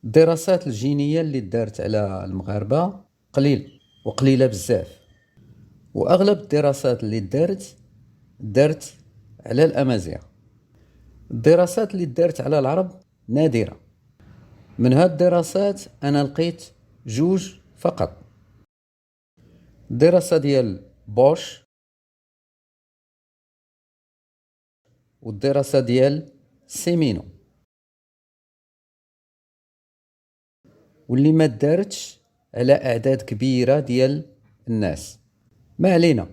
الدراسات الجينية اللي دارت على المغاربة قليلة بزاف. وأغلب الدراسات اللي دارت على الأمازيغ. الدراسات اللي دارت على العرب نادرة. من هاد الدراسات أنا لقيت جوج فقط: الدراسة ديال بوش والدراسة ديال سيمينو، واللي ما دارتش على أعداد كبيرة ديال الناس. ما علينا،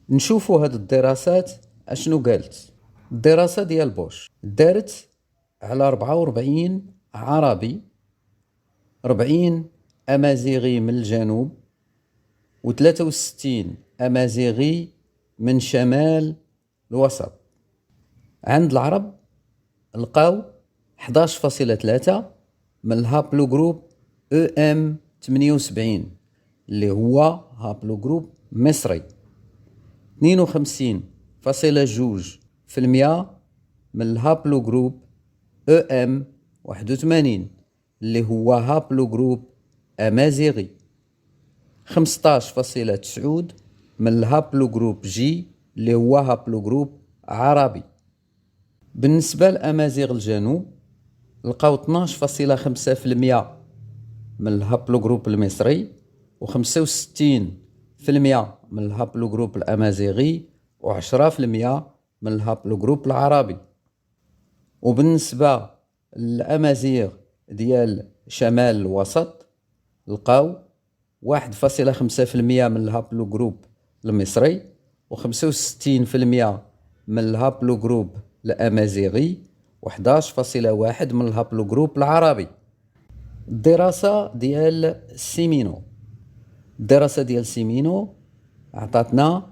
نشوفوا هاد الدراسات اشنو قالت. الدراسة ديال بوش دارت على 44 عربي، 40 أمازيغي من الجنوب و63 أمازيغي من شمال الوسط. عند العرب لقاو 11.3 من الهابلو جروب EM78 اللي هو هابلو جروب مصري، 52.2% من الهابلو جروب EM81 اللي هو هابلو جروب أمازيغي، 15.9 من الهابلو جروب جي اللي هو هابلو جروب عربي. بالنسبة لأمازيغ الجنوب لقاو 12.5% من الهابلو جروب المصري و65% من الهابلو جروب الأمازيغي و10% من الهابلو جروب العربي. وبالنسبة للأمازيغ ديال شمال الوسط لقاو 1.5% من الهابلو جروب المصري و65% من الهابلو جروب الأمازيغي و11.1 من الهابلو جروب العربي. الدراسة ديال سيمينو عطاتنا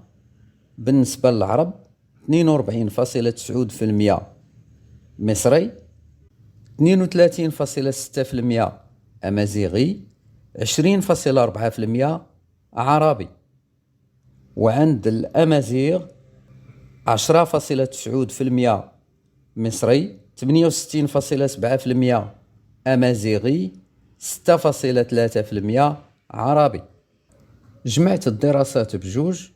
بالنسبة للعرب 42.9% مصري، 32.6% أمازيغي، 20.4% عربي. وعند الأمازيغ 10.9% مصري، 68.7% أمازيغي، 6.3% عربي. جمعت الدراسات بجوج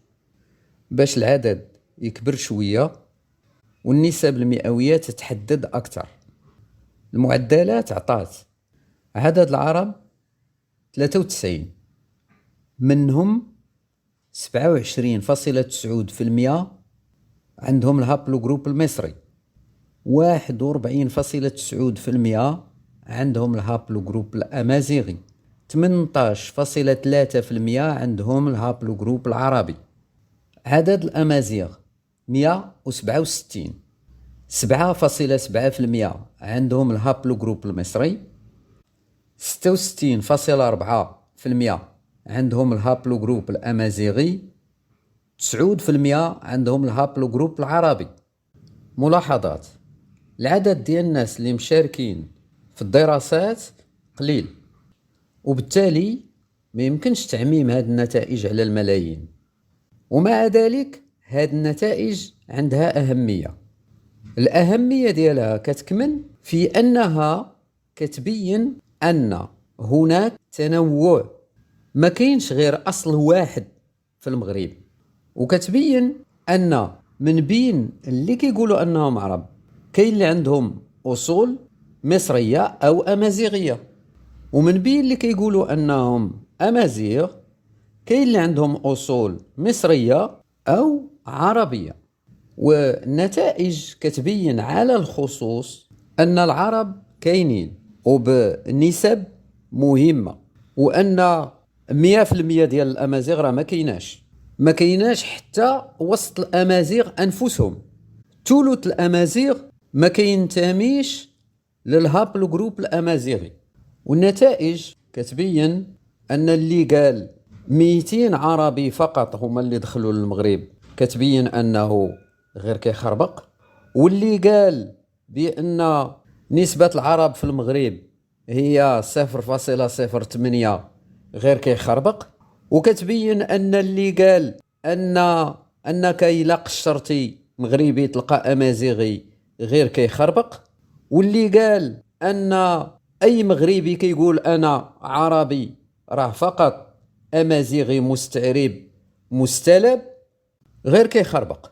باش العدد يكبر شوية والنسب المئوية تتحدد أكثر. المعدلات عطات عدد العرب 93، منهم 27.9% عندهم الهابلو جروب المصري، 41.9% عندهم الهابلو جروب الأمازيغي، 18.3% عندهم الهابلو جروب العربي. عدد الأمازيغ 167، 7.7% عندهم الهابلو جروب المصري، 66.4% عندهم الهابلو جروب الأمازيغي، 9% عندهم الهابلو جروب العربي. ملاحظات: العدد ديال الناس اللي مشاركين في الدراسات قليل، وبالتالي ما يمكنش تعميم هذه النتائج على الملايين. ومع ذلك هذه النتائج عندها أهمية. الأهمية ديالها كتكمن في أنها كتبين أن هناك تنوع، ما كاينش غير أصل واحد في المغرب، وكتبين أن من بين اللي كيقولوا أنهم عرب كاين اللي عندهم أصول مصرية أو أمازيغية، ومن بين اللي كيقولوا أنهم أمازيغ كاين اللي عندهم أصول مصرية أو عربية. والنتائج كتبين على الخصوص أن العرب كاينين وبنسب مهمة، وأن 100% ديال الأمازيغ راه ما كايناش حتى وسط الأمازيغ أنفسهم. ثلث الأمازيغ ما كينتميش للهابلو جروب الأمازيغي. والنتائج كتبين أن اللي قال 200 عربي فقط هما اللي دخلوا للمغرب كتبين أنه غير كيخربق، واللي قال بأن نسبة العرب في المغرب هي 0.08 غير كيخربق، وكتبين أن اللي قال أنك إلا قشرتي مغربي تلقى أمازيغي غير كيخربق، واللي قال أن أي مغربي كيقول أنا عربي راه فقط أمازيغي مستعرب مستلب غير كيخربق.